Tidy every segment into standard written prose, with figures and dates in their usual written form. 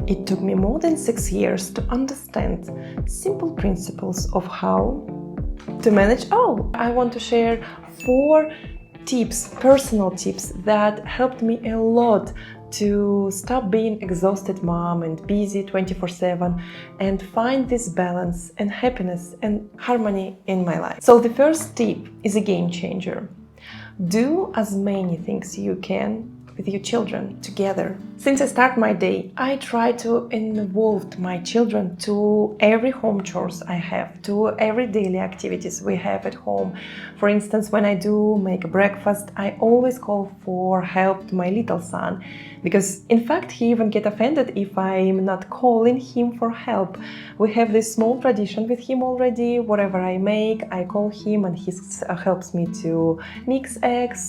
It took me more than 6 years to understand simple principles of how to manage all. I want to share 4 tips, personal tips that helped me a lot to stop being exhausted mom and busy 24/7 and find this balance and happiness and harmony in my life. So the first tip is a game changer. Do as many things you can with your children together. Since I start my day, I try to involve my children to every home chores I have, to every daily activities we have at home. For instance, when I do make a breakfast, I always call for help to my little son, because in fact he even get offended if I'm not calling him for help. We have this small tradition with him already. Whatever I make, I call him and he helps me to mix eggs,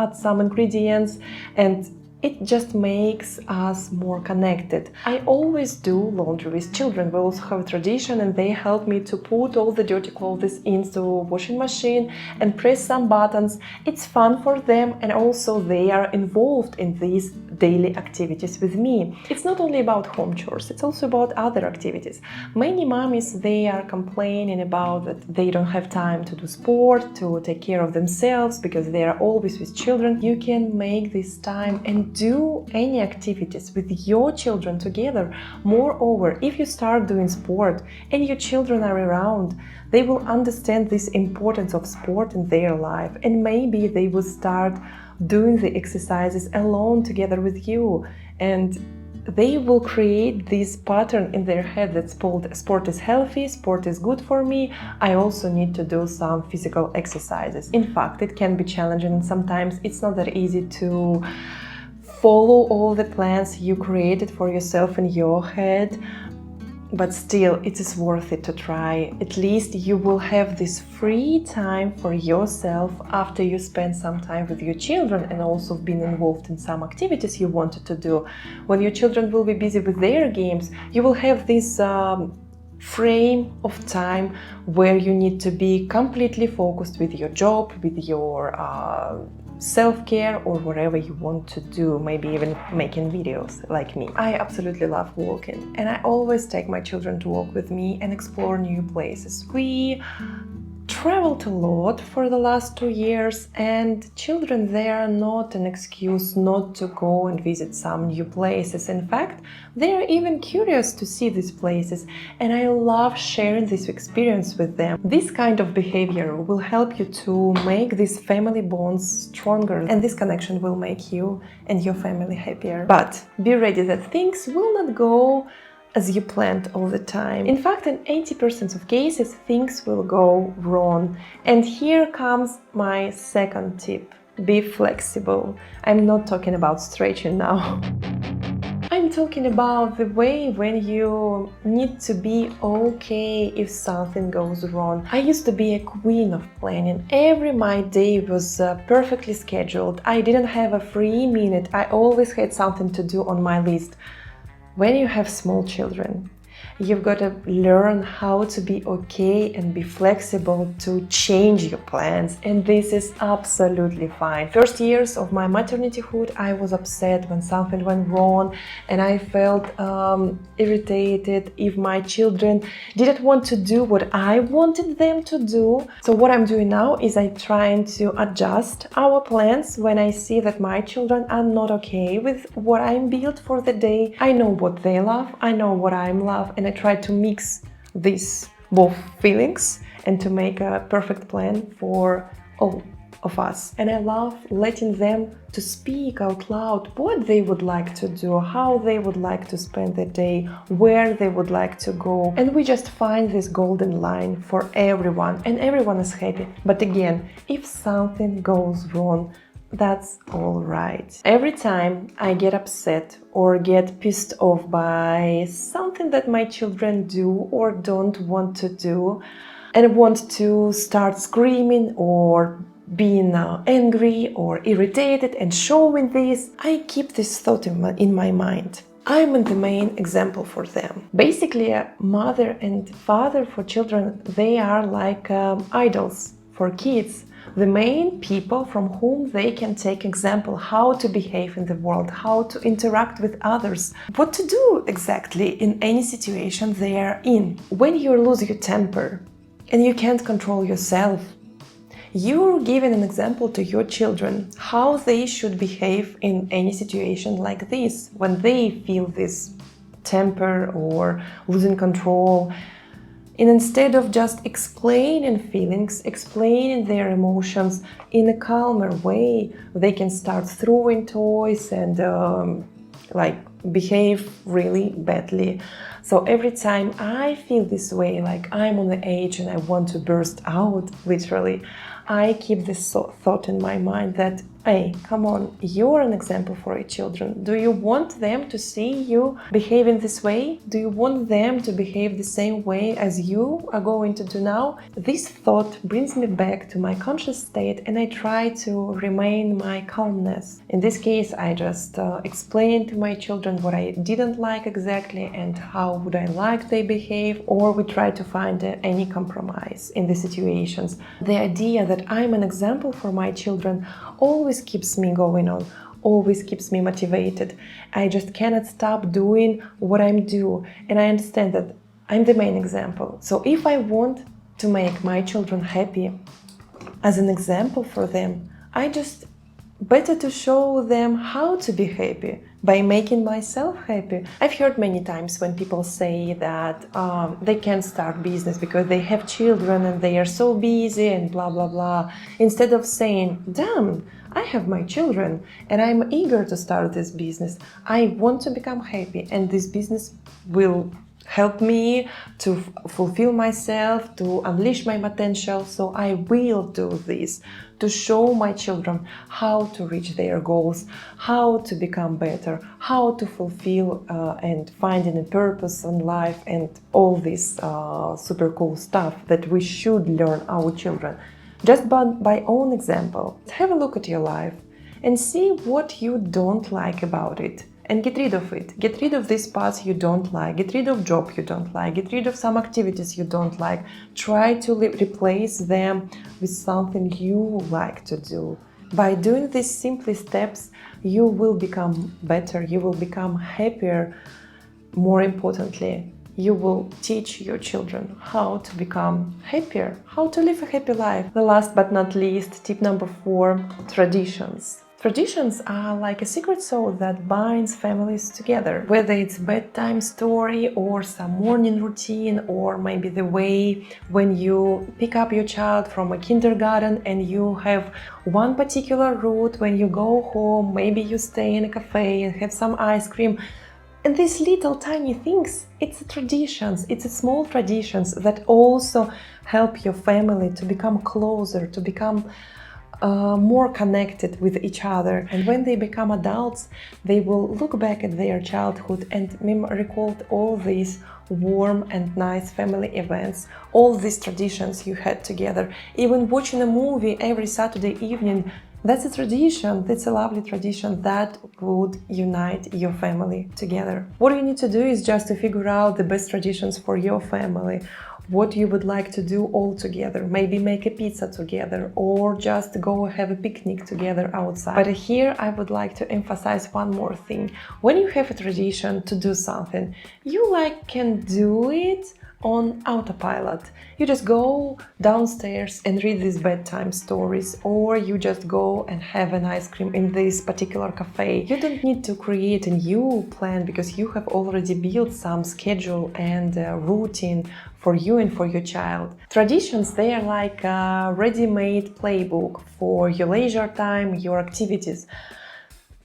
add some ingredients, and it just makes us more connected. I always do laundry with children. We also have a tradition and they help me to put all the dirty clothes into washing machine and press some buttons. It's fun for them and also they are involved in these daily activities with me. It's not only about home chores, it's also about other activities. Many mommies, they are complaining about that they don't have time to do sport, to take care of themselves because they are always with children. You can make this time and do any activities with your children together. Moreover, if you start doing sport and your children are around, they will understand this importance of sport in their life and maybe they will start doing the exercises alone together with you, and they will create this pattern in their head that sport is healthy, sport is good for me, I also need to do some physical exercises. In fact, it can be challenging and sometimes it's not that easy to follow all the plans you created for yourself in your head, but still it is worth it to try. At least you will have this free time for yourself after you spend some time with your children and also been involved in some activities you wanted to do. When your children will be busy with their games, you will have this frame of time where you need to be completely focused with your job, with your self-care or whatever you want to do, maybe even making videos like me. I absolutely love walking and I always take my children to walk with me and explore new places. We traveled a lot for the last 2 years and children, they are not an excuse not to go and visit some new places. In fact, they are even curious to see these places and I love sharing this experience with them. This kind of behavior will help you to make these family bonds stronger and this connection will make you and your family happier. But be ready that things will not go as you planned all the time. In fact, in 80% of cases, things will go wrong. And here comes my second tip. Be flexible. I'm not talking about stretching now. I'm talking about the way when you need to be okay if something goes wrong. I used to be a queen of planning. My day was perfectly scheduled. I didn't have a free minute. I always had something to do on my list. When you have small children, you've got to learn how to be okay and be flexible to change your plans, and this is absolutely fine. First years of my maternityhood, I was upset when something went wrong and I felt irritated if my children didn't want to do what I wanted them to do. So what I'm doing now is I'm trying to adjust our plans when I see that my children are not okay with what I'm built for the day. I know what they love, I know what I'm love, and I try to mix these both feelings and to make a perfect plan for all of us. And I love letting them to speak out loud what they would like to do, how they would like to spend the day, where they would like to go. And we just find this golden line for everyone and everyone is happy. But again, if something goes wrong, that's all right. Every time I get upset or get pissed off by something that my children do or don't want to do and want to start screaming or being angry or irritated and showing this, I keep this thought in my mind. I'm the main example for them. Basically, a mother and father for children, they are like idols for kids. the main people from whom they can take example how to behave in the world, how to interact with others, what to do exactly in any situation they are in. When you lose your temper and you can't control yourself, you're giving an example to your children how they should behave in any situation like this, when they feel this temper or losing control. And instead of just explaining feelings, explaining their emotions in a calmer way, they can start throwing toys and behave really badly. So every time I feel this way, like I'm on the edge and I want to burst out, literally, I keep this thought in my mind that, hey, come on, you're an example for your children. Do you want them to see you behaving this way? Do you want them to behave the same way as you are going to do now? This thought brings me back to my conscious state and I try to remain my calmness. In this case, I just explain to my children what I didn't like exactly and how would I like they behave, or we try to find any compromise in the situations. The idea that I'm an example for my children always keeps me going on, always keeps me motivated. I just cannot stop doing what I'm doing, and I understand that I'm the main example. So if I want to make my children happy as an example for them, I just better to show them how to be happy by making myself happy. I've heard many times when people say that they can't start business because they have children and they are so busy and blah blah blah, instead of saying, damn, I have my children and I'm eager to start this business. I want to become happy and this business will help me to fulfill myself, to unleash my potential. So I will do this to show my children how to reach their goals, how to become better, how to fulfill and finding a purpose in life, and all this super cool stuff that we should learn our children. Just by own example, have a look at your life and see what you don't like about it. And get rid of it. Get rid of these parts you don't like. Get rid of job you don't like. Get rid of some activities you don't like. Try to replace them with something you like to do. By doing these simple steps, you will become better. You will become happier. More importantly, you will teach your children how to become happier, how to live a happy life. The last but not least, tip number 4, traditions. Traditions are like a secret sauce that binds families together. Whether it's a bedtime story or some morning routine, or maybe the way when you pick up your child from a kindergarten and you have one particular route when you go home, maybe you stay in a cafe and have some ice cream. And these little tiny things, it's traditions, it's small traditions that also help your family to become closer, to become more connected with each other. And when they become adults, they will look back at their childhood and recall all these warm and nice family events, all these traditions you had together. Even watching a movie every Saturday evening, that's a tradition, that's a lovely tradition that would unite your family together. What you need to do is just to figure out the best traditions for your family, what you would like to do all together. Maybe make a pizza together or just go have a picnic together outside. But here I would like to emphasize one more thing. When you have a tradition to do something, you can do it on autopilot. You just go downstairs and read these bedtime stories, or you just go and have an ice cream in this particular cafe. You don't need to create a new plan because you have already built some schedule and routine for you and for your child. Traditions, they are like a ready-made playbook for your leisure time, your activities.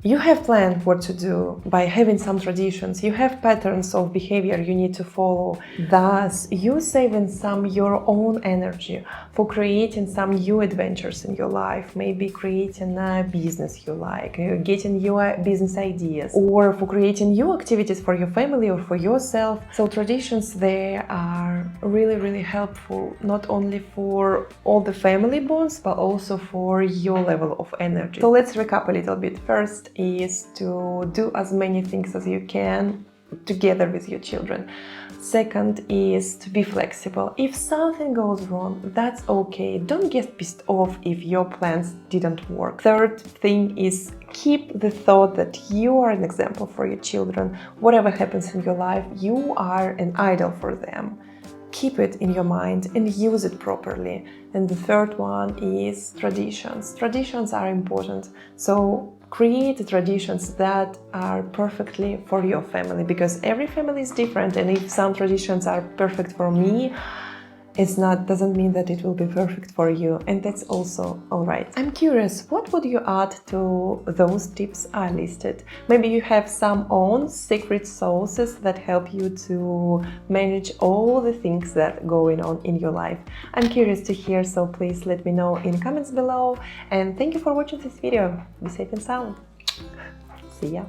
You have planned what to do by having some traditions. You have patterns of behavior you need to follow. Thus, you saving some your own energy for creating some new adventures in your life, maybe creating a business you like, getting your business ideas, or for creating new activities for your family or for yourself. So traditions, they are really, really helpful, not only for all the family bonds, but also for your level of energy. So let's recap a little bit. First is to do as many things as you can together with your children. Second is to be flexible. If something goes wrong, that's okay. Don't get pissed off if your plans didn't work. Third thing is keep the thought that you are an example for your children. Whatever happens in your life, you are an idol for them. Keep it in your mind and use it properly. And the third one is traditions. Traditions are important. So create traditions that are perfectly for your family, because every family is different, and if some traditions are perfect for me, doesn't mean that it will be perfect for you, and that's also all right. I'm curious, what would you add to those tips I listed? Maybe you have some own secret sauces that help you to manage all the things that are going on in your life. I'm curious to hear, so please let me know in the comments below, and thank you for watching this video. Be safe and sound. See ya.